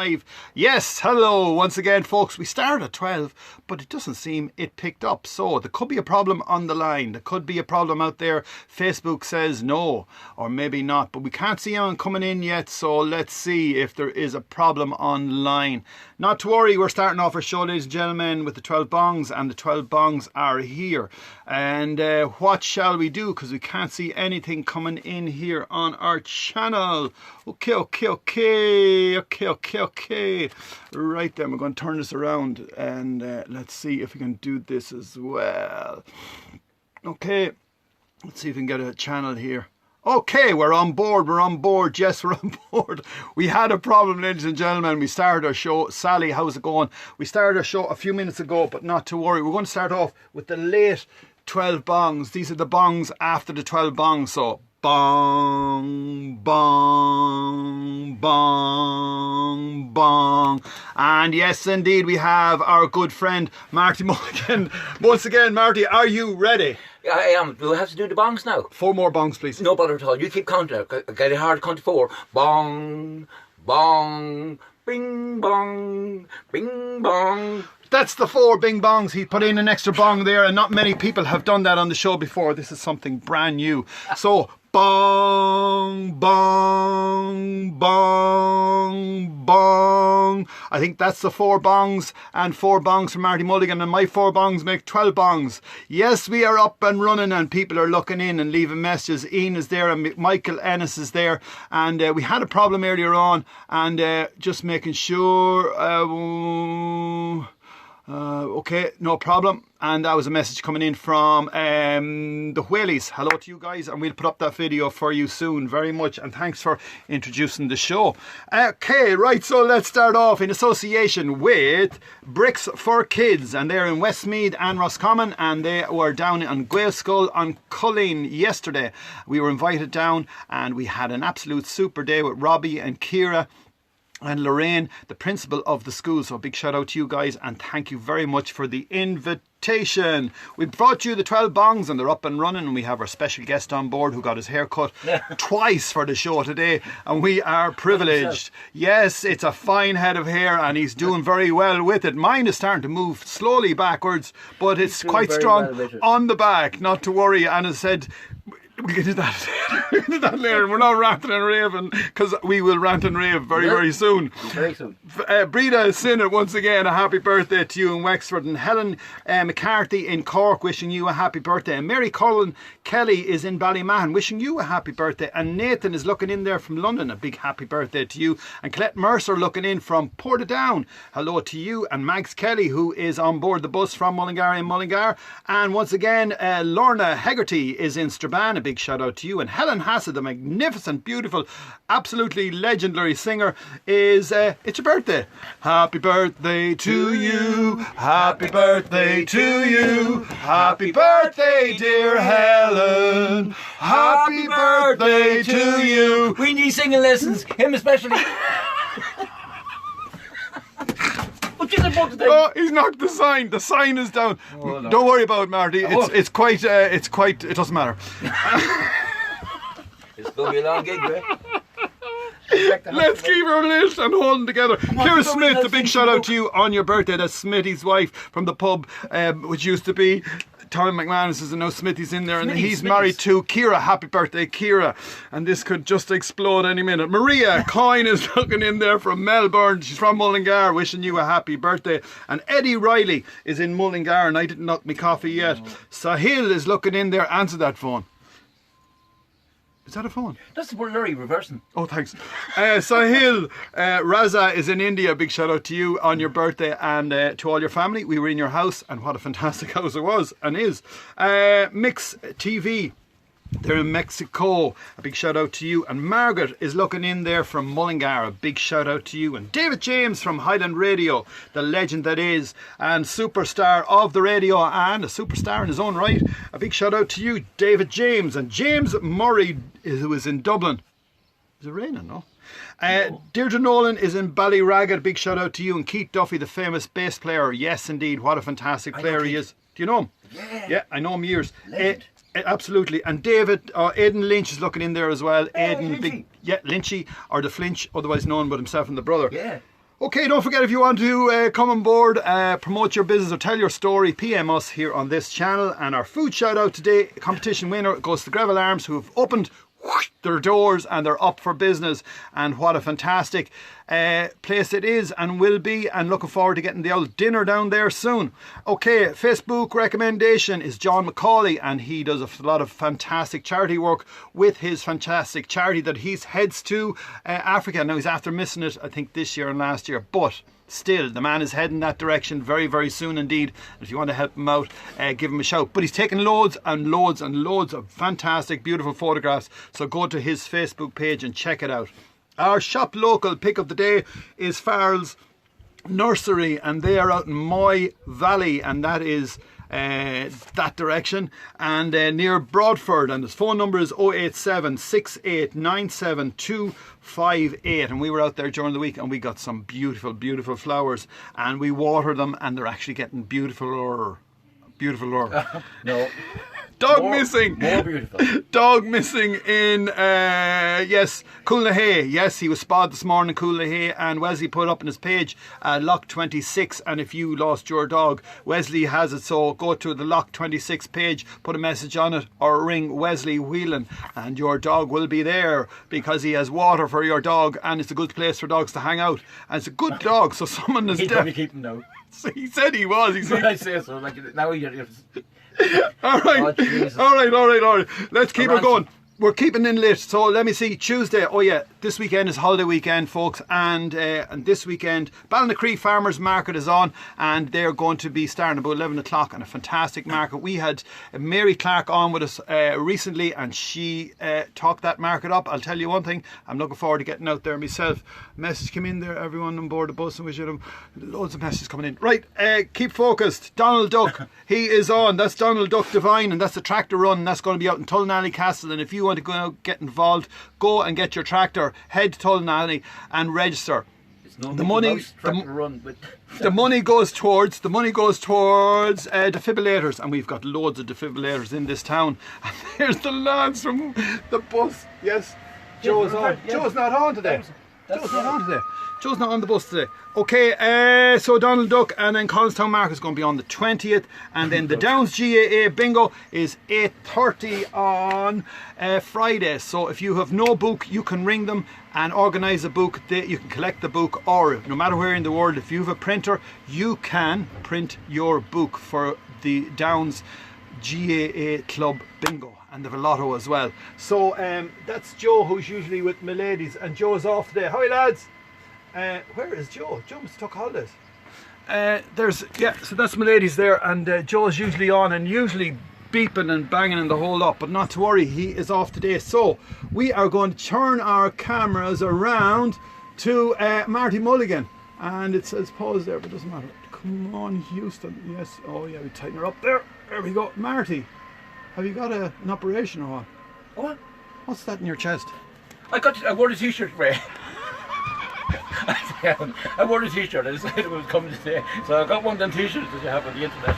live. Yes, hello once again, folks. We started at 12, but it doesn't seem it picked up. So there could be a problem on the line. There could be a problem out there. Facebook says no, or maybe not, but we can't see anyone coming in yet. So let's see if there is a problem online. Not to worry, we're starting off our show, ladies and gentlemen, with the 12 bongs, and the 12 bongs are here. And what shall we do? Because we can't see anything coming in here on our channel. Okay. Right then, we're going to turn this around and let's see if we can do this as well. Okay, let's see if we can get a channel here. Okay, we're on board. Yes, we're on board. We had a problem, ladies and gentlemen. We started our show. Sally, how's it going? We started our show a few minutes ago, but not to worry. We're going to start off with the late 12 bongs. These are the bongs after the 12 bongs. So, bong, bong, bong, bong. And yes, indeed, we have our good friend, Marty Mulligan. Once again, Marty, are you ready? I am. Do we have to do the bongs now? 4 more bongs, please. No bother at all. You keep counting. Get it hard to count to 4. Bong, bong, bing, bong, bing, bong. That's the 4 bing bongs. He put in an extra bong there, and not many people have done that on the show before. This is something brand new. So, bong, bong, bong, bong. I think that's the 4 bongs, and 4 bongs from Marty Mulligan, and my 4 bongs make 12 bongs. Yes, we are up and running, and people are looking in and leaving messages. Ian is there, and Michael Ennis is there, and we had a problem earlier on, and just making sure. Okay, no problem. And that was a message coming in from the Whaleys. Hello to you guys, and we'll put up that video for you soon. Very much, and thanks for introducing the show. Okay, right, so let's start off in association with Bricks for Kids, and they're in Westmeath and Roscommon, and they were down on Gaelskull on Culleen yesterday. We were invited down, and we had an absolute super day with Robbie and Ciara and Lorraine, the principal of the school. So a big shout out to you guys, and thank you very much for the invitation. We brought you the 12 bongs, and they're up and running, and we have our special guest on board who got his hair cut twice for the show today, and we are privileged. Yes, it's a fine head of hair, and he's doing very well with it. Mine is starting to move slowly backwards, but it's quite strong on the back, not to worry. And as I said, we can do that later. We're not ranting and raving, because we will rant and rave very soon. Very soon. Breda Sinnott, once again, a happy birthday to you in Wexford. And Helen McCarthy in Cork, wishing you a happy birthday. And Mary Cullen Kelly is in Ballymahon, wishing you a happy birthday. And Nathan is looking in there from London, a big happy birthday to you. And Colette Mercer looking in from Portadown, hello to you. And Mags Kelly, who is on board the bus from Mullingar in Mullingar. And once again, Lorna Hegarty is in Strabane, a big shout out to you. And Helen Hassett, the magnificent, beautiful, absolutely legendary singer, is it's your birthday. Happy birthday to you, happy birthday to you, happy birthday dear Helen, happy birthday to you. We need singing lessons, him especially. Oh, he's knocked the sign. The sign is down. Oh, no. Don't worry about it, Marty. It's quite. It doesn't matter. It's going to be a long gig, right? Let's keep our list and holding together. Ciara Smith, a big shout out to you on your birthday. That's Smitty's wife from the pub, which used to be Tommy McManus, is now Smithy's in there, and he's married to Ciara. Happy birthday, Ciara. And this could just explode any minute. Maria Coyne is looking in there from Melbourne. She's from Mullingar, wishing you a happy birthday. And Eddie Riley is in Mullingar, and I didn't knock my coffee yet. Sahil is looking in there. Answer that phone. Is that a phone? That's the blurry reversing. Oh, thanks. Sahil Raza is in India. Big shout out to you on your birthday, and to all your family. We were in your house, and what a fantastic house it was and is. Mix TV, they're in Mexico. A big shout out to you. And Margaret is looking in there from Mullingar. A big shout out to you. And David James from Highland Radio, the legend that is, and superstar of the radio, and a superstar in his own right. A big shout out to you, David James. And James Murray, who is in Dublin. Is it raining? No. Deirdre Nolan is in Ballyragged. Big shout out to you. And Keith Duffy, the famous bass player. Yes, indeed. What a fantastic player he is. Do you know him? Yeah, I know him years. Absolutely. And David, Aidan Lynch is looking in there as well. Aidan, Lynchy. Lynchy, or the Flinch, otherwise known but himself and the brother. Yeah. Okay, don't forget if you want to come on board, promote your business or tell your story, PM us here on this channel. And our food shout out today, competition winner, goes to Greville Arms, who have opened their doors and they're up for business. And what a fantastic place it is and will be, and looking forward to getting the old dinner down there soon. Okay, Facebook recommendation is John McCauley, and he does a lot of fantastic charity work with his fantastic charity that he heads to Africa. Now he's after missing it, I think, this year and last year, but still, the man is heading that direction very, very soon indeed. If you want to help him out, give him a shout. But he's taken loads and loads and loads of fantastic, beautiful photographs. So go to his Facebook page and check it out. Our shop local pick of the day is Farrell's Nursery, and they are out in Moy Valley, and that is that direction, and near Broadford, and his phone number is 087 6897 258. And we were out there during the week and we got some beautiful, beautiful flowers, and we water them, and they're actually getting beautiful. No. Dog missing. More beautiful. Dog missing in, yes, Coolnahay. Yes, he was spotted this morning in Coolnahay, and Wesley put up on his page, Lock 26. And if you lost your dog, Wesley has it. So go to the Lock 26 page, put a message on it, or ring Wesley Whelan, and your dog will be there, because he has water for your dog, and it's a good place for dogs to hang out. And it's a good dog, so someone is He's probably keeping now. So he said he was. He said, I say so. Like now you're all right. Oh, all right. Let's keep it going. We're keeping in late, so let me see. Tuesday, oh yeah, this weekend is holiday weekend, folks, and this weekend Ballinacree Farmers Market is on, and they're going to be starting about 11 o'clock on a fantastic market. We had Mary Clark on with us recently, and she talked that market up. I'll tell you one thing, I'm looking forward to getting out there myself. Message came in there, everyone on board the bus, and wishing them loads of messages coming in. Right, keep focused. Donald Duck, he is on. That's Donald Duck Divine, and that's the tractor run, and that's going to be out in Tullinally Castle. And if you want to go out, get involved, go and get your tractor, head to Tullinally and register. The money goes towards defibrillators, and we've got loads of defibrillators in this town. And there's the lads from the bus. Yes, Joe's on. Joe's not on today. Joe's not on the bus today. Okay, so Donald Duck, and then Collinstown Market is going to be on the 20th, and then the Downs GAA Bingo is 8:30 on Friday. So if you have no book, you can ring them and organise a book. You can collect the book, or no matter where in the world, if you have a printer, you can print your book for the Downs GAA Club Bingo, and they have a lotto as well. So that's Joe, who's usually with my ladies, and Joe's off today. Hi lads. Where is Joe? Joe must have took holidays. So that's my ladies there, and Joe's usually on and usually beeping and banging and the whole lot, but not to worry, he is off today. So we are going to turn our cameras around to Marty Mulligan, and it says pause there, but it doesn't matter. Come on, Houston. Yes. Oh yeah, we tighten her up there. There we go. Marty, have you got an operation or what? What? What's that in your chest? I wore the t-shirt, Ray. I wore the t-shirt. I decided it was coming today, so I got one of them t-shirts that you have on the internet.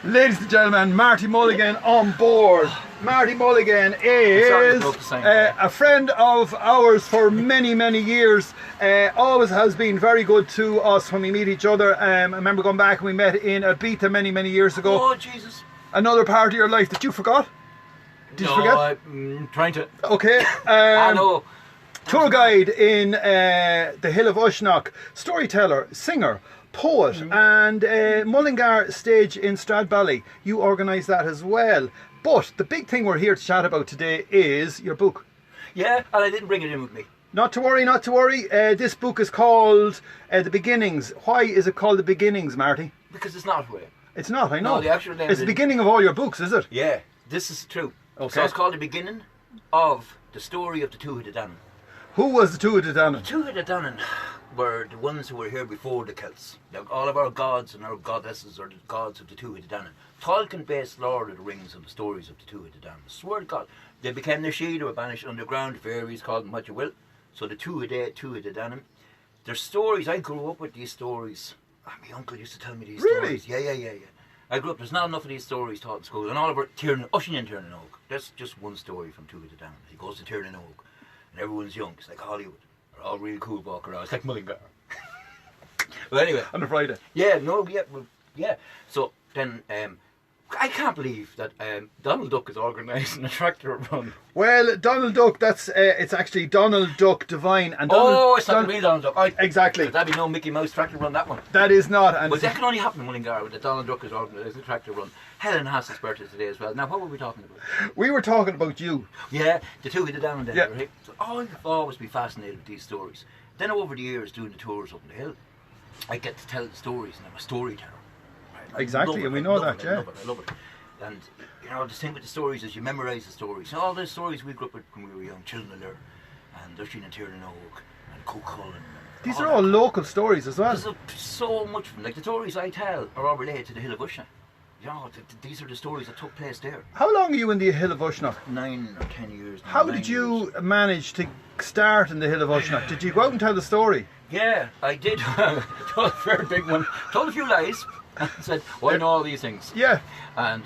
Ladies and gentlemen, Marty Mulligan on board. Marty Mulligan is a friend of ours for many, many years. Always has been very good to us when we meet each other. I remember going back and we met in Ibiza many, many years ago. Oh, Jesus. Another part of your life that you forgot? Did you forget? I'm trying to. Okay. I know. Tour guide in the Hill of Ushnock, storyteller, singer, poet, and Mullingar stage in Stradbally. You organise that as well. But the big thing we're here to chat about today is your book. Yeah, and I didn't bring it in with me. Not to worry, not to worry. This book is called The Beginnings. Why is it called The Beginnings, Marty? Because it's not, Ray. It's not, I know. No, the actual name it's the beginning of all your books, is it? Yeah, this is true. Okay. So it's called The Beginning of the Story of the Tuatha De Danann. Who was the Tuatha De Danann? The Tuatha De Danann were the ones who were here before the Celts. Like all of our gods and our goddesses are the gods of the Tuatha De Danann. Tolkien based Lord of the Rings on the stories of the Tuatha De Danann. I swear to God. They became their She, they were banished underground, fairies called them what you will. So the Tuatha De Danann. Their stories, I grew up with these stories. My uncle used to tell me these stories. Yeah. I grew up, there's not enough of these stories taught in school. And all over Ushing in Tiernan Oak. That's just one story from Tuatha De Danann. He goes to Tiernan Oak. And everyone's young. It's like Hollywood. They're all really cool walking around. It's like Mulligan. But anyway. On a Friday. Yeah, no, yeah, well, yeah. So then, I can't believe that Donald Duck is organising a tractor run. Well, Donald Duck, that's it's actually Donald Duck Divine. And Donald, it's not the real Donald Duck. Exactly. That'd be no Mickey Mouse tractor run, that one. That is not. And But that can only happen in Mullingar with the Donald Duck is organising a tractor run. Helen has his birthday today as well. Now, what were we talking about? we were talking about you. Yeah, the two hit it down there, Yeah. right? So I've always been fascinated with these stories. Then over the years, doing the tours up the hill, I get to tell the stories, and I'm a storyteller. Right? I Exactly, love it, and we I know love that, it, yeah. I love it. And you know, the thing with the stories is you memorise the stories. All the stories we grew up with when we were young, Children of Lure, and Dushin and Tiernan Oak, and Cook Cullen. These are all local stories as well. There's so much of them. Like the stories I tell are all related to the Hill of Ushna. You know, these are the stories that took place there. How long are you in the Hill of Ushnock? 9 or 10 years. now, How 9 did you years. manage to start in the Hill of Ushnock? Did you go out and tell the story? Yeah, I did. Told a very big one. Told a few lies. And said, well, I know all these things. Yeah. And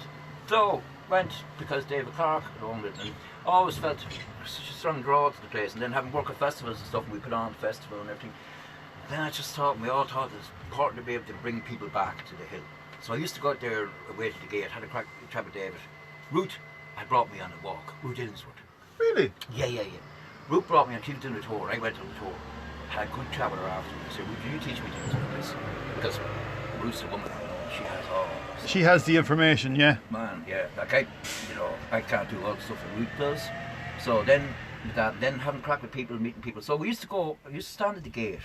so went because David Clark had owned it, and always felt such a strong draw to the place. And then having worked at festivals and stuff, and we put on the festival and everything. Then I just thought, and we all thought it was important to be able to bring people back to the hill. So I used to go out there away to the gate, had a chat with David. Ruth had brought me on a walk. Ruth Illingsworth. Really? Yeah. Ruth brought me on. She was doing a tour. I went on the tour. Had a good chat with her after. I said, "Would you teach me things like this?" Because Ruth's a woman. She has all. She has the information, yeah. Man, yeah. Like I can't do all the stuff that Ruth does. So then, with that, then having crack with people, meeting people. So I used to stand at the gate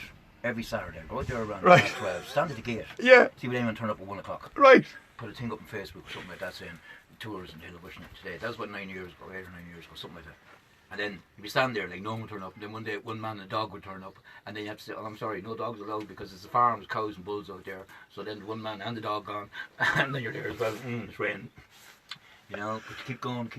every Saturday. Go out there around Right. 12. Stand at the gate. Yeah. See when anyone turn up at 1 o'clock. Right. Put a thing up on Facebook or something like that saying tours in the Hill of Ushna today. That was about 9 years ago, 8 or 9 years ago, something like that. And then you'd be standing there like no one would turn up, and then one day one man and a dog would turn up, and then you have to say, "Oh, I'm sorry, no dogs allowed because it's a farm, there's cows and bulls out there." So then one man and the dog gone, and then you're there as well. It's raining, you know. But you keep going.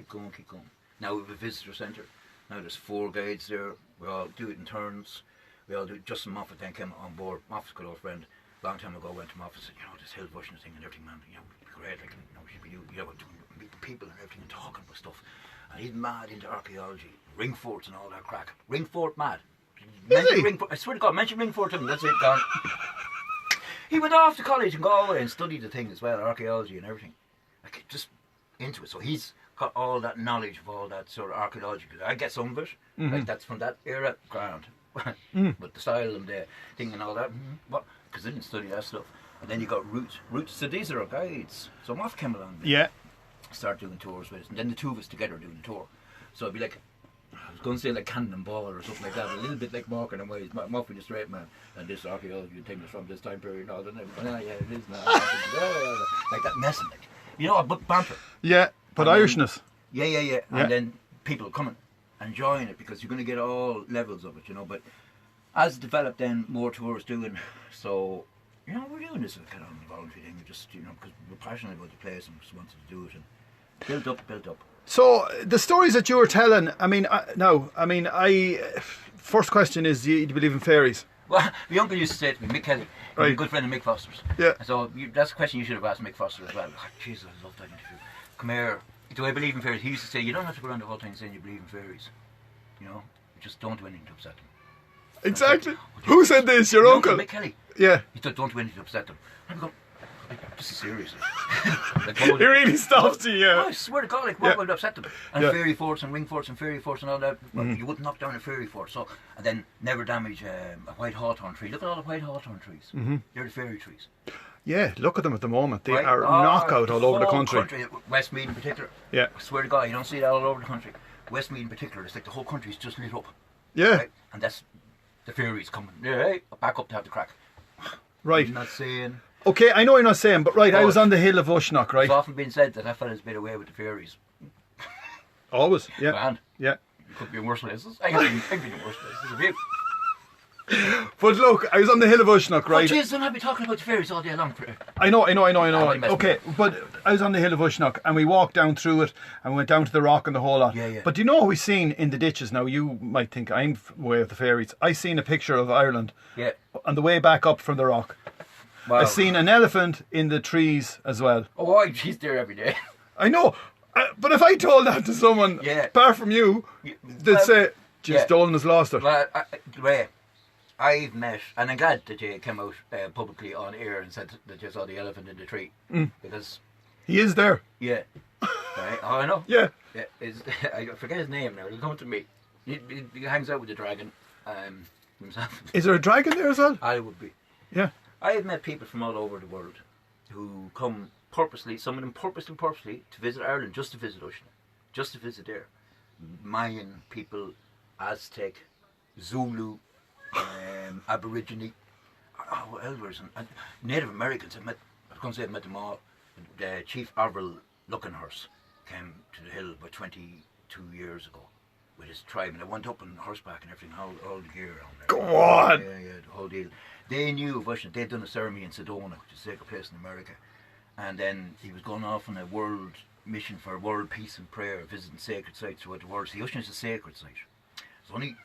Now we have a visitor centre. Now there's 4 guides there. We all do it in turns. We all do it. Justin Moffat then came on board. Moffat's good old friend. Long time ago, went to Moffat and said, "You know, this Hill of Ushna thing and everything, man. You know, it'd be great. Like, you know, we should be meet the people and everything and talking about stuff." And he's mad into archaeology, ring forts and all that crack. Ring fort mad. Is he? I swear to God, mention ring fort to him. That's it, gone. He went off to college in Galway and studied the thing as well, archaeology and everything. Like just into it. So he's got all that knowledge of all that sort of archaeology. I get some of it, like that's from that era, grand. But the style and the thing and all that, what? Because I didn't study that stuff. And then you got roots. So these are our guides. So Moff came along. Yeah. Start doing tours with us, and then the two of us together doing the tour. So it'd be like, I was going to say like Cannonball or something like that, a little bit like Morgan and Ways, Muffy the Straight Man, and this archaeology thing is from this time period and all that. Yeah, it is now. Like that messing, like, you know, but banter. Yeah, but And Irishness. Yeah. Yeah. And then people coming, enjoying it because you're going to get all levels of it, you know. But as it developed, then more tours doing. So you know, we're doing this kind of voluntary thing, just, you know, because we're passionate about the place and just wanted to do it and build up. So the stories that you were telling, I mean, first question is, do you believe in fairies? Well, my uncle used to say to me, Mick Kelly, he's Right. a good friend of Mick Foster's. Yeah. And so that's a question you should have asked Mick Foster as well. Oh, Jesus, I love that interview. Come here. Do I believe in fairies? He used to say, you don't have to go around the whole time saying you believe in fairies. You know, you just don't do anything to upset them. Exactly. Who said this? Your uncle? Mick Kelly. Yeah. He said, don't do anything to upset them. I'm going, this is serious. Like, He really stopped you, yeah. Oh, I swear to God, like, what would upset them? And Yeah. fairy forts and ring forts and fairy forts and all that. Well, you wouldn't knock down a fairy fort. So, and then never damage a white hawthorn tree. Look at all the white hawthorn trees. They're the fairy trees. Yeah, look at them at the moment. They Right? are Oh, knockout all over the whole country. Westmead in particular. Yeah. I swear to God, you don't see that all over the country. Westmead in particular, it's like the whole country's just lit up. Yeah. Right? And that's the fairies coming. Yeah, back up to have the crack. Right. I'm not saying. Okay, I know you're not saying, but right, I But was on the Hill of Ushnock, right? It's often been said that fella's been away with the fairies. Always, yeah. Grand. Yeah. You could be in worse places. I've been in worse places. Have you? But look, I was on the Hill of Ushnock, Right. right? Oh, jeez, don't have me talking about the fairies all day long. I know. I messed Okay, but I was on the Hill of Ushnock and we walked down through it and we went down to the rock and the whole lot. Yeah. But do you know what we seen in the ditches? Now, you might think I'm way of the fairies. I seen a picture of Ireland Yeah. on the way back up from the rock. Wow. I seen an elephant in the trees as well. Oh, she's there every day. I know. But if I told that to someone, Yeah. apart from you, they'd Well, say, Just stolen has lost it. Well, Ray, I've met, and I'm glad that you came out publicly on air and said that you saw the elephant in the tree. Because... He is there. Yeah. Right. Oh, I know. Yeah. I forget his name now. He'll come to me. He hangs out with the dragon himself. Is there a dragon there as well? I would be. Yeah. I have met people from all over the world who come purposely, some of them purposely, to visit Ireland, just to visit Ushna, just to visit there. Mayan people, Aztec, Zulu, Aborigine, elders, and Native Americans. I was going to say I met them all. Chief Avril Luckenhurst came to the hill about 22 years ago with his tribe, and I went up on horseback and everything, all the gear on there. Go on! Yeah, the whole deal. They knew of Ushna. They'd done a ceremony in Sedona, which is a sacred place in America, and then he was going off on a world mission for world peace and prayer, visiting sacred sites throughout the world. See, Ushna is a sacred site. It's only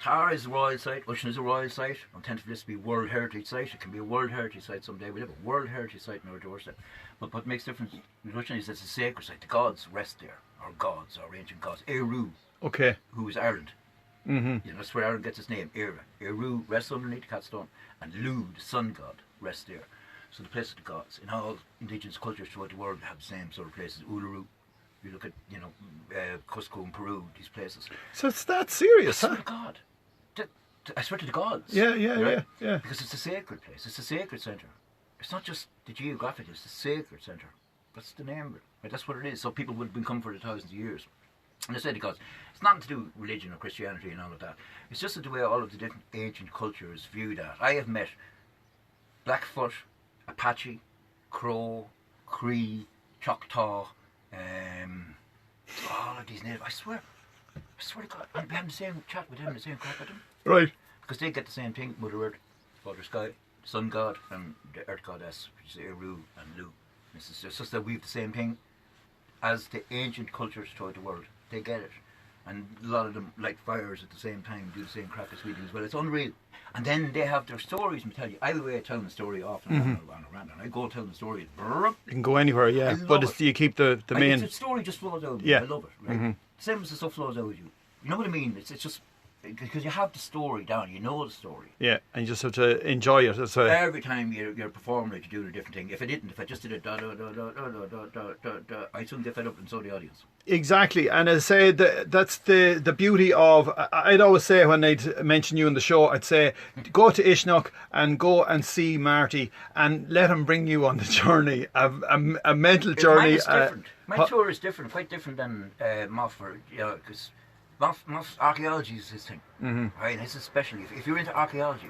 Tara is a royal site, Ushna is a royal site. I'm tending for this to be a World Heritage Site. It can be a World Heritage Site someday. We have a World Heritage Site in our doorstep. But what makes difference with Ushna is it's a sacred site. The gods rest there. Our gods, our ancient gods. Eru, Okay. who is Ireland. Mm-hmm. You know, that's where Ireland gets its name, Era. Eru rests underneath the cat stone, and Lu, the sun god, rests there. So the place of the gods. In all indigenous cultures throughout the world have the same sort of places. Uluru. You look at, Cusco in Peru, these places. So it's that serious, I huh? swear to God. I swear to the gods. Yeah. Because it's a sacred place. It's a sacred centre. It's not just the geographic, it's the sacred centre. That's the name of it. Right? That's what it is. So people would have been coming for thousands of years. And I say to God, it's nothing to do with religion or Christianity and all of that. It's just the way all of the different ancient cultures view that. I have met Blackfoot, Apache, Crow, Cree, Choctaw, all of these native. I swear to God, I'm having the same chat with them, the same crap with them. Right. Because they get the same thing, Mother Earth, Father Sky, Sun God, and the Earth Goddess, which is Eru and Lu. It's just that we have the same thing as the ancient cultures throughout the world. They get it. And a lot of them light fires at the same time, do the same crap as we do as well. It's unreal. And then they have their stories, and tell you. I have a way of telling the story often and around. I go telling the story. You can go anywhere, yeah. But you keep the main... The story just flows out of you. I love it. Right? Same as the stuff flows out of you. You know what I mean? It's just... Because you have the story down, you know the story. Yeah, and you just have to enjoy it. Every time you're performing it, you're doing a different thing. If I just did it I soon get fed up, and so the audience. Exactly, and as I say, that's the beauty of. I'd always say when I'd mention you in the show, I'd say go to Ishnok and go and see Marty and let him bring you on the journey, a mental journey. Mine is different. My tour is different, quite different than Mofford, because. Moff's archaeology is his thing, right? And it's especially if you're into archaeology,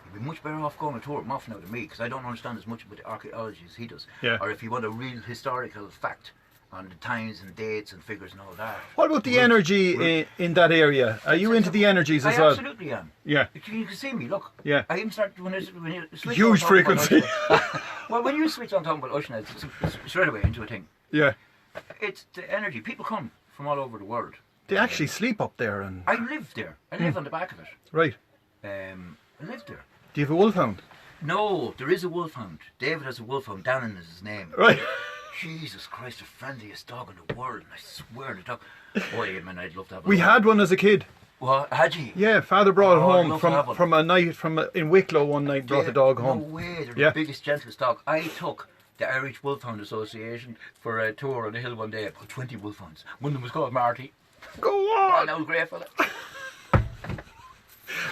you'd be much better off going on a tour with Moff now than me, because I don't understand as much about the archaeology as he does. Yeah. Or if you want a real historical fact on the times and dates and figures and all that. What about the energy in that area? Are you into the energies as well? I absolutely am. Yeah. You can see me. Look. Yeah. I even started when you switch huge on frequency. Well, when you switch on talking about Ushna, it's straight away into a thing. Yeah. It's the energy. People come from all over the world. They actually sleep up there, and I live there. I live on the back of it. Right. I live there. Do you have a wolfhound? No, there is a wolfhound. David has a wolfhound. Dannon is his name. Right. Jesus Christ, the friendliest dog in the world. And I swear the dog. Oh, yeah, man, I'd love to have We had one as a kid. What? Had you? Yeah, father brought it I'd home love to have one. from a night in Wicklow one night. Brought the dog home. No way, they're the biggest, gentlest dog. I took the Irish Wolfhound Association for a tour on the hill one day. About 20 wolfhounds. One of them was called Marty. Go Oh, on. that was great fella.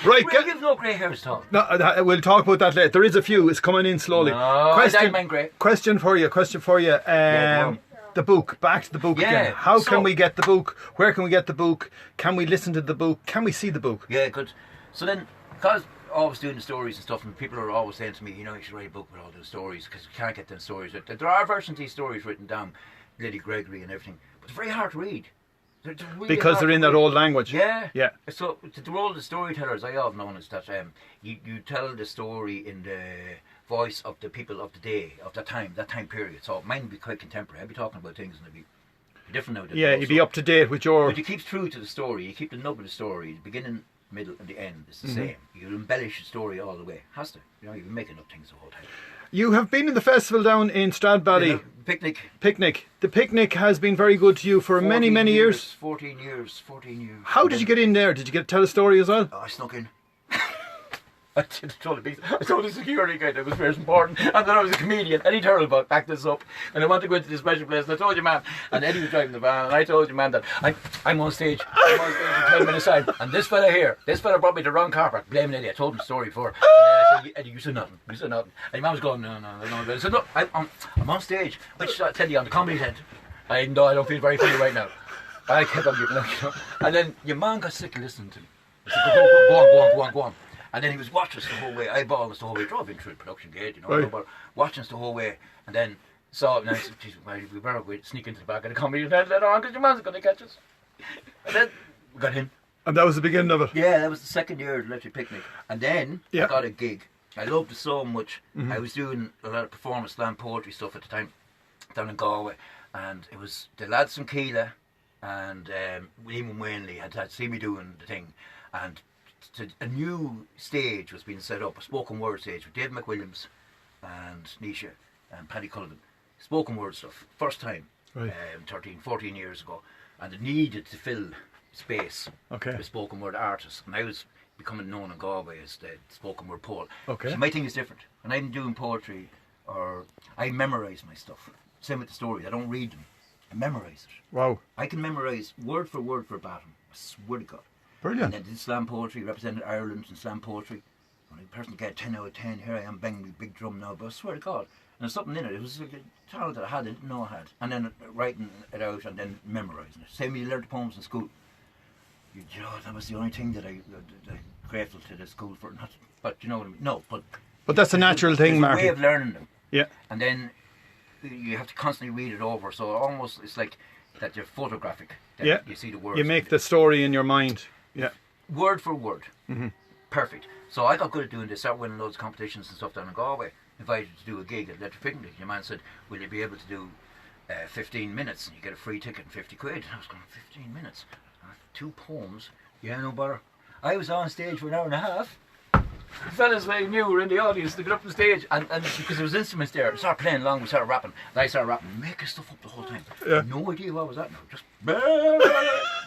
Right, You have no grey hairs at all. No, we'll talk about that later. There is a few. It's coming in slowly. No, I don't mind grey. Question for you. The book. Back to the book again. How can we get the book? Where can we get the book? Can we listen to the book? Can we see the book? Yeah, good. So then, because always doing the stories and stuff, and people are always saying to me, you should write a book with all the stories, because you can't get them stories. There are versions of these stories written down, Lady Gregory and everything, but they're very hard to read. They're really because they're in that old language. Yeah. Yeah. So the role of the storytellers, I have known, is that you tell the story in the voice of the people of the day, of that time period. So mine would be quite contemporary. I'd be talking about things and it'd be different now. Yeah, you'd be up to date with your... But you keep true to the story. You keep the nub of the story, the beginning, middle, and the end is the same. You embellish the story all the way. Has to. You know, you're making up things the whole time. You have been in the festival down in Stradbally. Picnic. Picnic. The picnic has been very good to you for many, many years. 14 years. How did you get in there? Did you get to tell a story as well? Oh, I snuck in. I told the security guy that was very important, and then I was a comedian. Eddie Turlbot backed this up, and I wanted to go into this special place, and I told you, man, and Eddie was driving the van, and I told you, man, that I'm on stage in 10 minutes time, and this fella brought me the wrong car park, blaming Eddie. I told him the story before, and then I said, Eddie, you said nothing, and your man was going, no, I said, look, I'm on stage, which I tell you, on the comedy tent, even though I don't feel very funny right now. I kept on giving up, you know, and then your man got sick of listening to me. I said, go on. And then he was watching us the whole way, eyeballing us the whole way, drove in through the production gate, you know, right. But watching us the whole way, and then saw it, and I said, geez, we better go sneak into the back of the comedy tent later on, because your man's going to catch us. And then we got in. And that was the beginning of it? Yeah, that was the second year of Electric Picnic. And then I got a gig. I loved it so much. I was doing a lot of performance slam poetry stuff at the time, down in Galway, and it was the lads from Keela and Liam Wainley had seen me doing the thing, and a new stage was being set up, a spoken word stage with Dave McWilliams and Nisha and Paddy Cullivan. Spoken word stuff, first time, 14 years ago, and it needed to fill space with spoken word artists, and I was becoming known in Galway as the spoken word poet. So my thing is different. When I'm doing poetry, or I memorise my stuff. Same with the stories, I don't read them, I memorise it. Wow. I can memorise word verbatim, I swear to God. Brilliant. And then did slam poetry, represented Ireland in slam poetry. And the person get 10 out of 10, here I am banging my big drum now, but I swear to God. And there's something in it. It was like a talent that I didn't know I had. And then writing it out and then memorising it. Same when you learned the poems in school. You know, that was the only thing that I grateful to the school for. Not, but you know what I mean? No, but that's a natural thing, Mark. There's a way of learning them. Yeah. And then you have to constantly read it over. So almost it's like that you're photographic. That you see the words. You make the story in your mind. Yeah. Word for word. Perfect. So I got good at doing this. Started winning loads of competitions and stuff down in Galway. Invited to do a gig at Electric Picnic. Your man said, will you be able to do 15 minutes and you get a free ticket and 50 quid? And I was going, 15 minutes? 2 poems? Yeah, no bother. I was on stage for an hour and a half. The fellas I knew were in the audience to get up on stage, and because there was instruments there, they started playing along, we started rapping, and I started rapping, making stuff up the whole time. No idea what was that now, just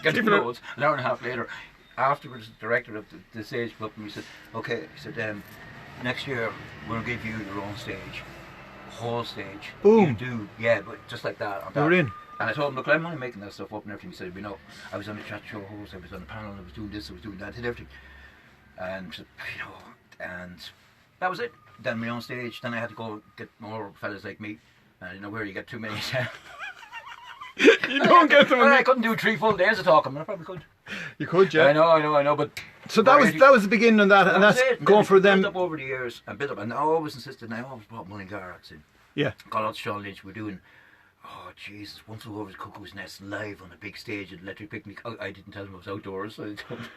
getting close. An hour and a half later, afterwards, the director of the stage came up and he said, okay, he said, next year we're going to give you your own stage, whole stage. Boom. You do, yeah, but just like that. You're in. And I told him, look, I'm only making that stuff up and everything. He said, you know, I was on the chat show host, I was on the panel, I was doing this, I was doing that, I did everything. And, you know, and that was it. Then my own stage, then I had to go get more fellas like me. And you know where you get too many. You don't get them. I couldn't do 3 full days of talking, but I probably could. You could, yeah. I know, but... So that was the beginning of that, and that's going for them. Built up over the years, and built up, and I always insisted, and I always brought Mulligan acts in. Yeah. Got out to Sean Lynch, we're doing... Oh, Jesus, One Flew Over the Cuckoo's Nest live on a big stage at Electric Picnic. I didn't tell him it was outdoors, so I told him.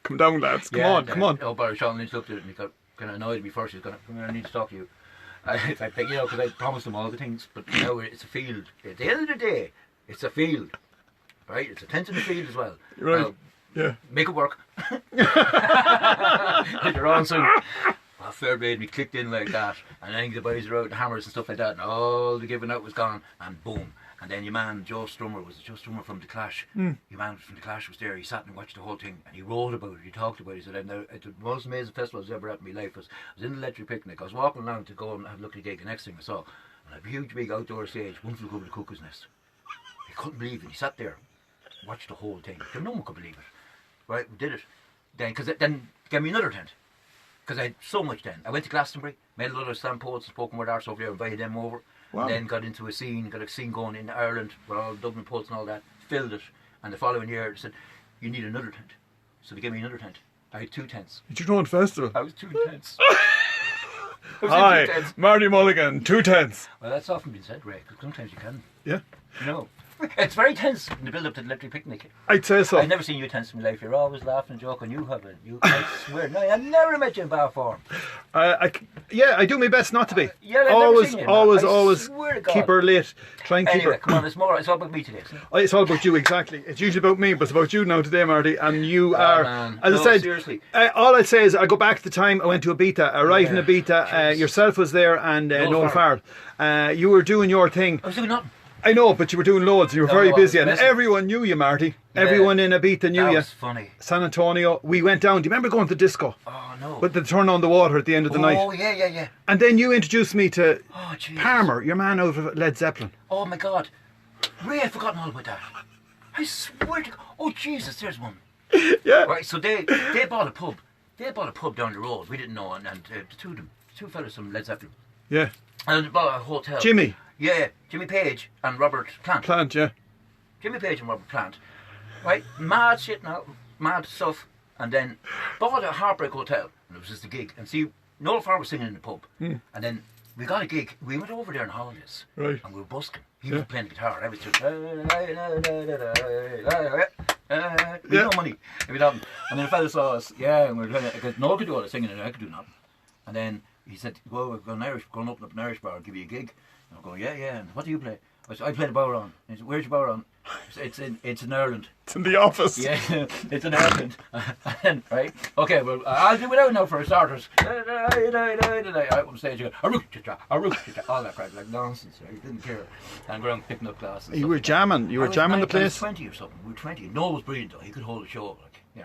Come down, lads. Come on. Oh, but Sean Lynch looked at it and he got kind of annoyed at me first. He was going, come here, I need to talk to you. I you know, because I promised him all the things. But now it's a field. At the end of the day, it's a field. Right? It's a tent in the field as well. Right. Yeah. Make it work. Later on, so fair play, we clicked in like that. And then the boys were out the hammers and stuff like that. And all the giving out was gone. And boom. And then your man, Joe Strummer from The Clash. Your man from The Clash was there. He sat and watched the whole thing. And he wrote about it. He talked about it. He said, the most amazing festival I was ever at in my life was in the Electric Picnic. I was walking along to go and have a look at the gig. The next thing I saw, a huge big outdoor stage, One Flew Over the Cuckoo's Nest. He couldn't believe it. He sat there, watched the whole thing. No one could believe it. Right, we did it. Then gave me another tent. Because I had so much then. I went to Glastonbury, made a lot of slam poets and spoken word artists over there, invited them over. Wow. And then got into got a scene going in Ireland with all Dublin poets and all that, filled it. And the following year they said, you need another tent. So they gave me another tent. I had 2 tents. Did you go on festival? I was 2 tents. Hi, Marty Mulligan, 2 tents. Well, that's often been said, Ray, because sometimes you can. Yeah. You know. It's very tense in the build up to the electric picnic. I'd say so. I've never seen you tense in my life. You're always laughing and joking. You have it. I swear. No, I've never met you in bad form. I do my best not to be. Yeah, I've always, never seen you, always swear to God. keep her lit. Try and keep Anyway, her. come on, it's all about me today, isn't it? It's all about you, exactly. It's usually about me, but it's about you now today, Marty. And you are, man. as No, I said, seriously. all I'd say is I go back to the time I went to Ibiza. I arrived in Ibiza. Jeez. Yourself was there, and Noel Farrell. You were doing your thing. I was doing nothing. I know, but you were doing loads. You were very I was busy, and messing. everyone knew you, Marty. Yeah. Everyone in Ibiza knew That you. was funny. San Antonio. We went down. Do you remember going to the disco? Oh, no. With the turn on the water at the end of the night. Oh, yeah. And then you introduced me to Oh, Jesus. Palmer, your man out of Led Zeppelin. Oh, my God. Ray, I'd forgotten all about that. I swear to God. Oh, Jesus, there's one. Yeah. Right, so they bought a pub. They bought a pub down the road. We didn't know, and the two of them, two fellas from Led Zeppelin. Yeah. And they bought a hotel. Jimmy. Yeah, Jimmy Page and Robert Plant. Plant, yeah. Jimmy Page and Robert Plant. Right, mad shit now, mad stuff. And then bought a Heartbreak Hotel, and it was just a gig. And see, Noel Farr was singing in the pub. And then we got a gig. We went over there on holidays. Right. And we were busking. He was playing the guitar. I was just... We had no money. We didn't. And then a fella saw us, and we were trying to... Noel could do all the singing, and I could do nothing. And then he said, well, we're going to open up an Irish bar, I'll give you a gig. And I'm going, yeah. And what do you play? I said, I play the Bowron. He said, where's your Bowron? It's in Ireland. It's in the office. Yeah, it's in Ireland. And then, right? Okay, well, I'll do it out now for starters. Out on stage, you go, all that crap, like nonsense. Right? Didn't care. And we're on picking up classes. You were jamming. You were jamming the place. I was 20 or something. We were 20. Noel was brilliant though. He could hold a show.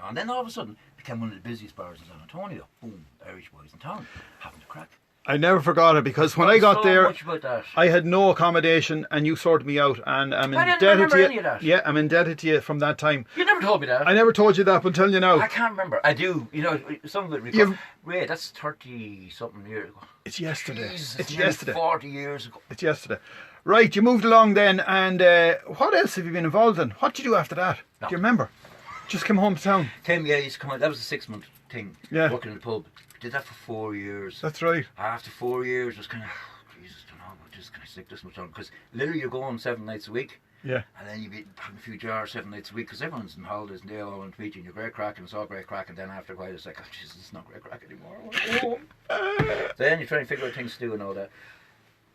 And then all of a sudden, became one of the busiest bars in San Antonio. Boom, Irish boys in town, having a crack. I never forgot it because when I got so there, much about that. I had no accommodation and you sorted me out, and I'm I didn't indebted remember to you. any of that. Yeah, I'm indebted to you from that time. You never told me that. I never told you that, but I'm telling you now. I can't remember. I do. You know, some of it. Ray, that's 30-something years ago. It's yesterday. Jesus, It's nearly yesterday. 40 years ago. It's yesterday. Right, you moved along then, and what else have you been involved in? What did you do after that? No. Do you remember? Just came home to town. Tim, yeah, he used to come out. That was a 6-month thing. Yeah. Working in the pub. Did that for 4 years. That's right. After 4 years, it was kind of, Jesus, I don't know, just can I stick this much on? Because literally you're going 7 nights a week. Yeah. And then you be putting a few jars 7 nights a week because everyone's on holidays and they all want to meet you and you're great crack and it's all great crack, and then after a while it's like, oh Jesus, it's not great crack anymore. I want to go home. Then you're trying to figure out things to do and all that.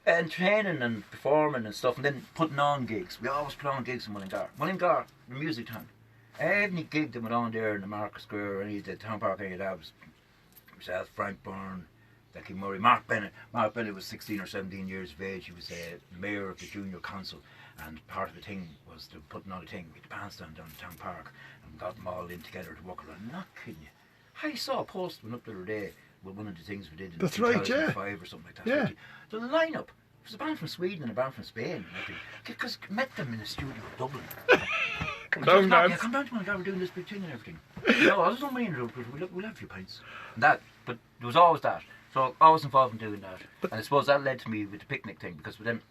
And training and performing and stuff, and then putting on gigs. We always put on gigs in Mulligan. Mulligan, the music town. Any gig that went on there in the Market Square or any of the town park, any of that was myself, Frank Byrne, Becky Murray, Mark Bennett. Mark Bennett was 16 or 17 years of age. He was mayor of the junior council, and part of the thing was to putting on a thing with the bandstand down the town park, and we got them all in together to walk around. Not kidding you. I saw a post went up the other day with one of the things we did in That's right, yeah. 2005 or something like that. Yeah. The lineup. It was a band from Sweden and a band from Spain. Because met them in the studio in Dublin. Come down, lads. Come down to Mulligan, we're doing this big thing and everything. No, I was not mean to do it, we'll have a few pints. And that, but there was always that. So I was involved in doing that. And I suppose that led to me with the picnic thing, because then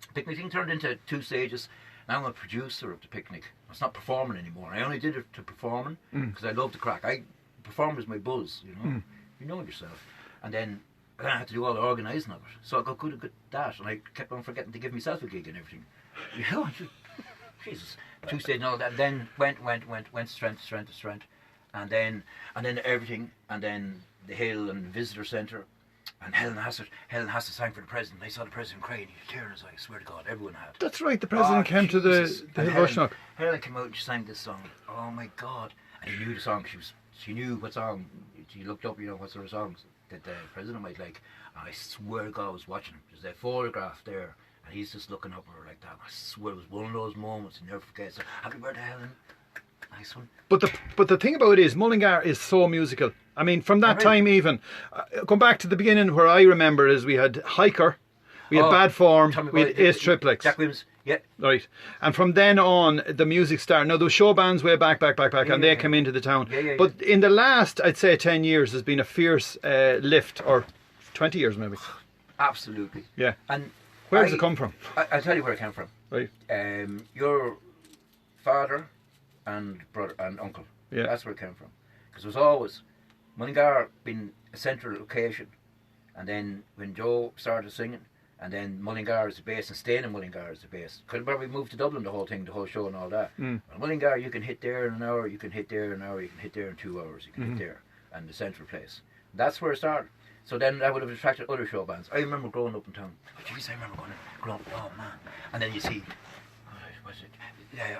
the picnic thing turned into 2 stages. Now I'm a producer of the picnic. It's not performing anymore. I only did it to performing because I love the crack. Perform is my buzz, you know. You know yourself. And then I had to do all the organising of it. So I got good at that, and I kept on forgetting to give myself a gig and everything. You know, Jesus. 2 stages and all that. Then went strength to strength. And then everything, and then the Hill and the Visitor Centre. And Helen Hassett sang for the President. I saw the President crying. He was tearing his eyes. I swear to God, everyone had. That's right, the President came to the Hill Rushnock. Helen came out and she sang this song. Oh my God. And he knew the song. She knew what song. She looked up, you know, what sort of songs that the President might like. And I swear to God I was watching him. There's a photograph there. And he's just looking up at her like that. I swear it was one of those moments you never forget. So, happy birthday, Helen. Nice one. But the thing about it is, Mulligan is so musical. I mean, from that time even, going back to the beginning, where I remember is we had Hiker, we had Bad Form, we had Ace Triplex. Jack Williams, yeah. Right. And from then on, the music started. Now, there were show bands way back, and they came into the town. Yeah. But in the last, I'd say, 10 years, there's been a fierce lift, or 20 years maybe. Absolutely. Yeah. And where does it come from? I'll tell you where it came from. Right. Your father and brother and uncle. Yeah. That's where it came from. Because it was always Mulligan being a central location, and then when Joe started singing, And then Mullingar is the base, and staying in Mullingar is the base. Could probably move to Dublin, the whole thing, the whole show and all that. But Mullingar, you can hit there in an hour, you can hit there in an hour, you can hit there in 2 hours, you can hit there, and the central place. That's where it started. So then that would have attracted other show bands. I remember growing up in town. Oh, jeez, I remember growing up. Oh man! And then you see, what's it?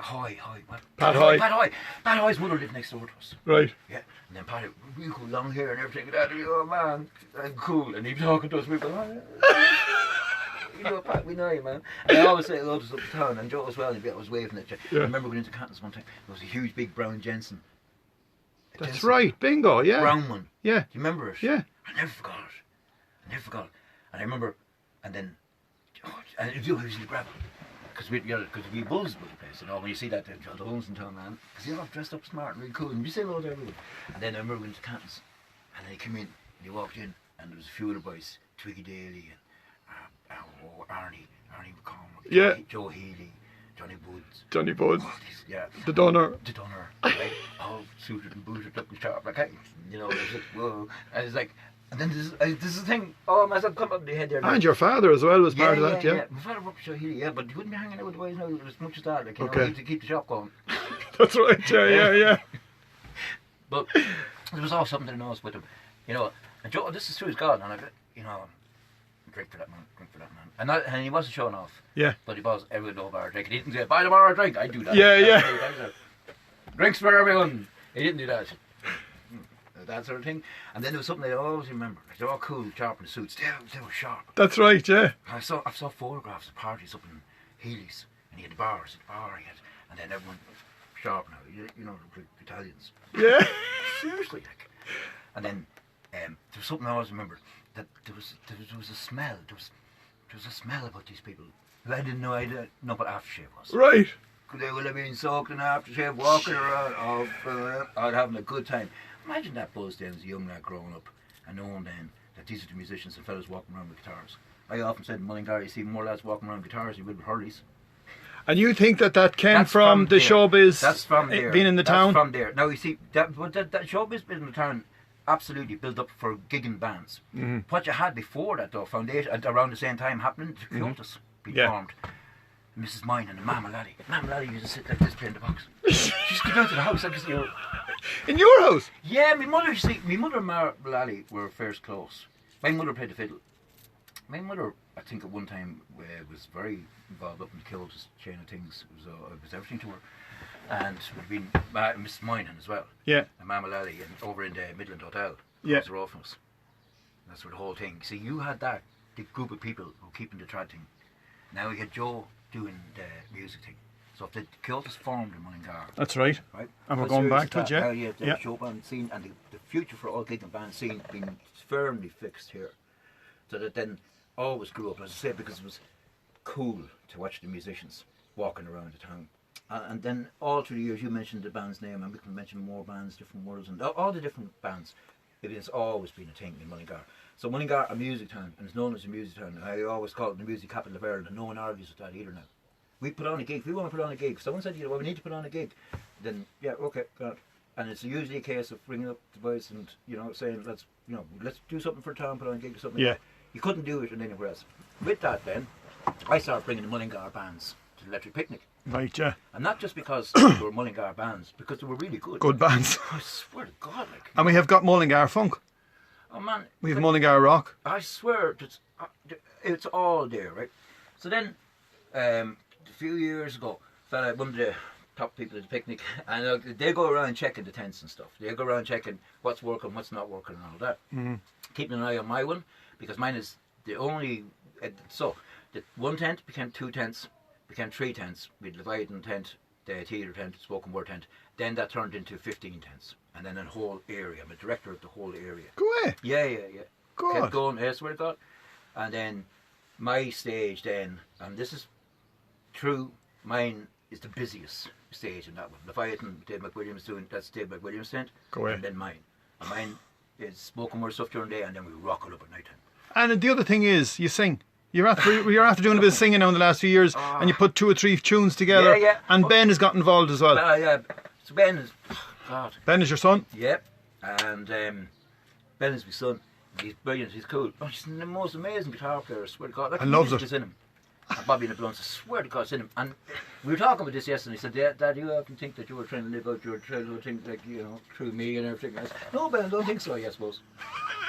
Hoy, what? Pat Hoy. Pat Hoy's mother lived next door to us. Right. Yeah. And then Pat, real cool, long hair and everything. That, oh man, I'm cool. And he'd be talking to us. We'd be like, you know, Pat, we know you, man. And I always say hello to us up in town, and Joe as well. And he'd be always waving at you. Yeah. I remember going into Cantons one time. There was a huge, big brown Jensen. That's right. Bingo. Yeah. Brown one. Yeah. Do you remember it? Yeah. I never forgot it. And I remember, and then, and it was usually gravel. Because we bulls with the place, you know, when you see that, the homes in town, man. Because you're all dressed up smart and really cool, and you say hello to everyone. And then I remember going to Cantons, and then he came in, and he walked in, and there was a few of the boys, Twiggy Daly, and Arnie McCormick, Joe Healy, Johnny Woods. Oh, Yeah. The Donner, right? All suited and booted up and sharp, like, hey, you know, there's whoa. And it's like, and then this is the thing, myself come up in the head there. and your father as well was part of that, yeah. My father worked for Joe Healy, yeah, but he wouldn't be hanging out with the boys now as much as that, like, you know, Okay. he had to keep the shop going. That's right, yeah. But there was always something to know with him, you know. And Joe, this is true as God, and I got, you know, drink for that man. And he wasn't showing off. Yeah. But he was, everyone know about our drink. He didn't say, buy them our drink. I do that. Yeah. Drinks for everyone. He didn't do that. That sort of thing. And then there was something I always remember. Like, they're all cool, sharp in the suits. They were sharp. That's right, yeah. I saw photographs of parties up in Healy's, and he had the bars, and then everyone sharp now. You know, the Italians. Yeah. Seriously, like. And then there was something I always remember, that there was a smell. There was a smell about these people. I didn't know what aftershave was. Right. They would have been soaked in aftershave, walking around, out having a good time. Imagine that buzz then as a young lad growing up and knowing then that these are the musicians and fellas walking around with guitars. I often said in Mullingar, you see more lads walking around with guitars than you would with Hurleys. And you think that came That's from the there. showbiz? That's from there. Being in the town? That's from there. Now you see, that showbiz bit in the town absolutely built up for gigging bands. What you had before that though, foundation, at around the same time happening, the Cultus being formed. Mrs. Mine and the Mama Laddie. Mama Laddie used to sit like this playing the box. She'd come down to the house, I just, you know. In your house? Yeah, my mother and Mara Laddie were first close. My mother played the fiddle. My mother, I think at one time, was very involved up in the Cultus chain of things. It was everything to her. And it would have been Mrs. Moynihan as well. Yeah. And Mama Laddie, and over in the Midland Hotel. Yeah. The Orphanus. That's where the whole thing. See, you had that, the group of people who keeping the trad thing. Now we had Joe doing the music thing. So if the Cultus formed in Mullingar. That's right. Right? And we're going back to it, yeah. Now you have the show band scene and the future for all gig and band scene being firmly fixed here. So that then always grew up, as I said, because it was cool to watch the musicians walking around the town. And then all through the years, you mentioned the band's name, and we can mention more bands, different worlds, and all the different bands. It has always been a thing in Mullingar. So Mullingar, a music town, and it's known as a music town. I always call it the music capital of Ireland, and no one argues with that either now. We put on a gig. If we want to put on a gig, if someone said, you know, well, we need to put on a gig, then yeah, okay, got it. And it's usually a case of bringing up the voice and, you know, saying, let's do something for town, put on a gig or something. Yeah. You couldn't do it anywhere else. With that then, I started bringing the Mullingar bands to the Electric Picnic. Right, yeah. And not just because they were Mullingar bands, because they were really good. Good bands. I swear to God, like. And we have got Mullingar Funk. Oh man. We have Mullingar Rock. I swear, it's all there, right? So then, a few years ago, one of the top people at the picnic, and they go around checking the tents and stuff. They go around checking what's working, what's not working, and all that. Mm-hmm. Keeping an eye on my one, because mine is the only. So, the one tent became 2 tents, became 3 tents. We divided the tent, the theatre tent, spoken word tent. Then that turned into 15 tents, and then a whole area. I'm a director of the whole area. Go away. Yeah. God. Kept going, I swear to God. And then my stage then, and this is true, mine is the busiest stage in that one. Leviathan, Dave McWilliams doing, that's Dave McWilliams' tent. Go away. And then mine. And mine is spoken word stuff during the day, and then we rock it up at night time. And the other thing is, you sing. You're after doing a bit of singing now in the last few years, and you put 2 or 3 tunes together. Yeah. And Ben has got involved as well. Yeah. So Ben is, God. Ben is your son? Yep. And Ben is my son. He's brilliant. He's cool. Oh, he's the most amazing guitar player. I swear to God. Like, I love it. Is in him. And Bobby and the Blunts, I swear to God, it's in him. And we were talking about this yesterday. He said, Dad, you often think that you were trying to live out your childhood things, like, you know, through me and everything. I said, no, Ben, I don't think so, I suppose.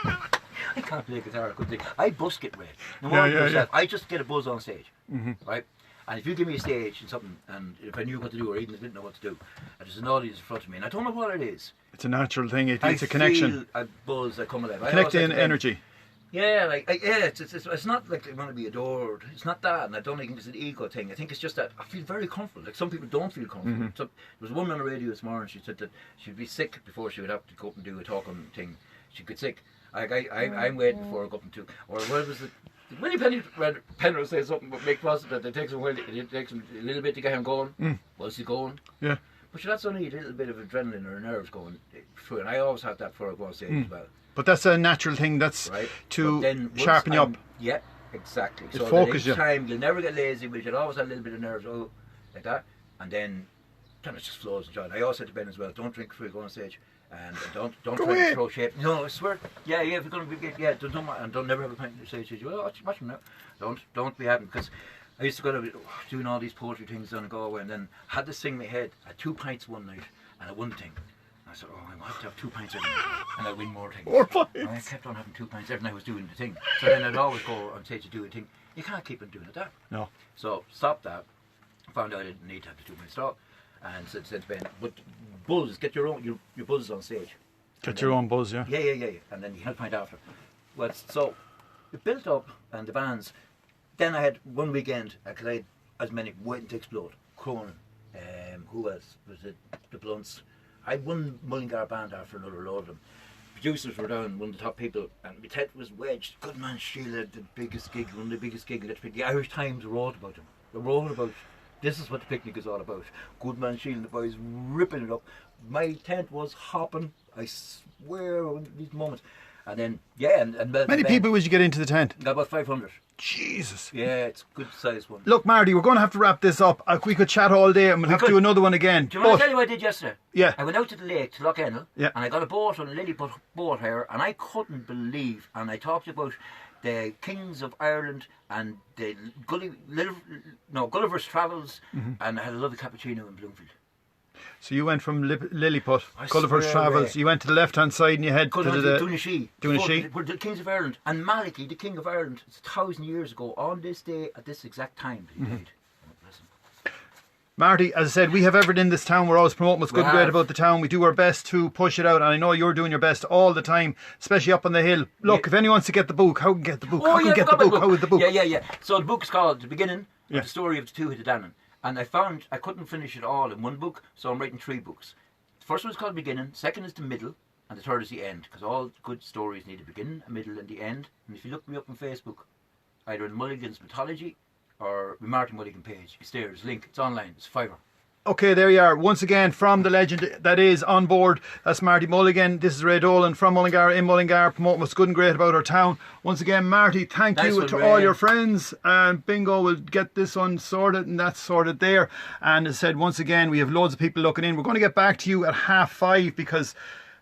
I can't play guitar, I couldn't think. I buzz get red. No more myself. I just get a buzz on stage, right? And if you give me a stage and something, and if I knew what to do, or even if I didn't know what to do, and there's an audience in front of me, and I don't know what it is. It's a natural thing. It's a connection. I feel a buzz, I come alive. Connecting energy. Yeah, it's not like I want to be adored. It's not that, and I don't think it's an ego thing. I think it's just that I feel very comfortable. Like some people don't feel comfortable. So, there was a woman on the radio this morning. She said that she'd be sick before she would have to go up and do a talking thing. She'd get sick. I'm waiting before I go up and do. Or what was it? Did Willie Penrose say something about Mick Crossan that it takes him a little bit to get him going? Was he going? Yeah. But that's only a little bit of adrenaline or nerves going through, and I always have that before I go on stage as well. But that's a natural thing. That's right. to sharpen you up. Yeah, exactly. So focus you. Time you'll never get lazy, but you'll always have a little bit of nerves, like that, and then it just flows and joy. I always said to Ben as well, don't drink before you go on stage, and don't try to throw shape. No, I swear. Yeah, if you're going to be, don't never have a pint on stage. Well, watch him now. Don't be having, because I used to go to doing all these poetry things down in Galway, and then had this thing in my head. I had 2 pints one night, and I one thing. I said, I might have to have 2 pints every night, and I'd win more things. 4 pints. And I kept on having 2 pints every night I was doing the thing. So then I'd always go on stage to do a thing. You can't keep on doing it that. No. So stopped that. Found out I didn't need to have the 2 pints at all. And said to Ben, but buzz, get your buzz on stage. Get your own buzz, yeah. Yeah. And then you had a pint after. Well, so it built up, and the bands. Then I had one weekend, because I had as many waiting to explode. Cronin, who else? Was it the Blunts? I had one Mulligan band after another load of them. Producers were down, one of the top people, and my tent was wedged. Goodman Sheila had the biggest gig, one of the biggest gigs. The Irish Times wrote about him. They wrote about, this is what the picnic is all about. Goodman Sheila and the boys ripping it up. My tent was hopping, I swear, in these moments. And then, and many people would you get into the tent? About 500. Jesus. Yeah, it's a good sized one. Look, Marty, we're going to have to wrap this up. We could chat all day, and we'll have to do another one again. Do you want to tell you what I did yesterday? Yeah. I went out to the lake, to Lough Ennel, and I got a boat on a Lilliput boat here, and I couldn't believe, and I talked about the Kings of Ireland and the Gulliver's Travels, and I had a lovely cappuccino in Bloomfield. So you went from Lilliput, Gulliver's Travels, you went to the left-hand side and you head to the Doonashee. We're the Kings of Ireland. And Malachy, the King of Ireland, it's 1,000 years ago, on this day, at this exact time, he died. Marty, as I said, we have everything in this town. We're always promoting what's good and great about the town. We do our best to push it out, and I know you're doing your best all the time, especially up on the hill. Look, if anyone wants to get the book, how can get the book? How can get the book? How is the book? Yeah. So the book's called The Beginning of the Story of the Two Headed Dannon. And I found I couldn't finish it all in one book, so I'm writing 3 books. The first one's called Beginning, second is the middle, and the third is the end. Because all good stories need a beginning, a middle, and the end. And if you look me up on Facebook, either in Mulligan's Mythology or the Martin Mulligan page, it's there, there's a link, it's online, it's $5. Okay, there you are. Once again, from the legend that is on board, that's Marty Mulligan. This is Ray Dolan from Mullingar, in Mullingar, promoting what's good and great about our town. Once again, Marty, thank you to all your friends. And Bingo will get this one sorted, and that's sorted there. And as I said, once again, we have loads of people looking in. We're going to get back to you at 5:30 because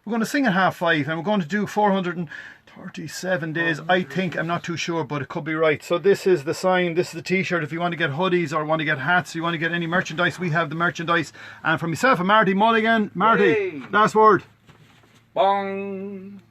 we're going to sing at 5:30 and we're going to do 437 days, I think. I'm not too sure, but it could be right. So this is the sign, this is the t-shirt. If you want to get hoodies or want to get hats, you want to get any merchandise, we have the merchandise. And from myself and Marty Mulligan, Marty, last word. Bong.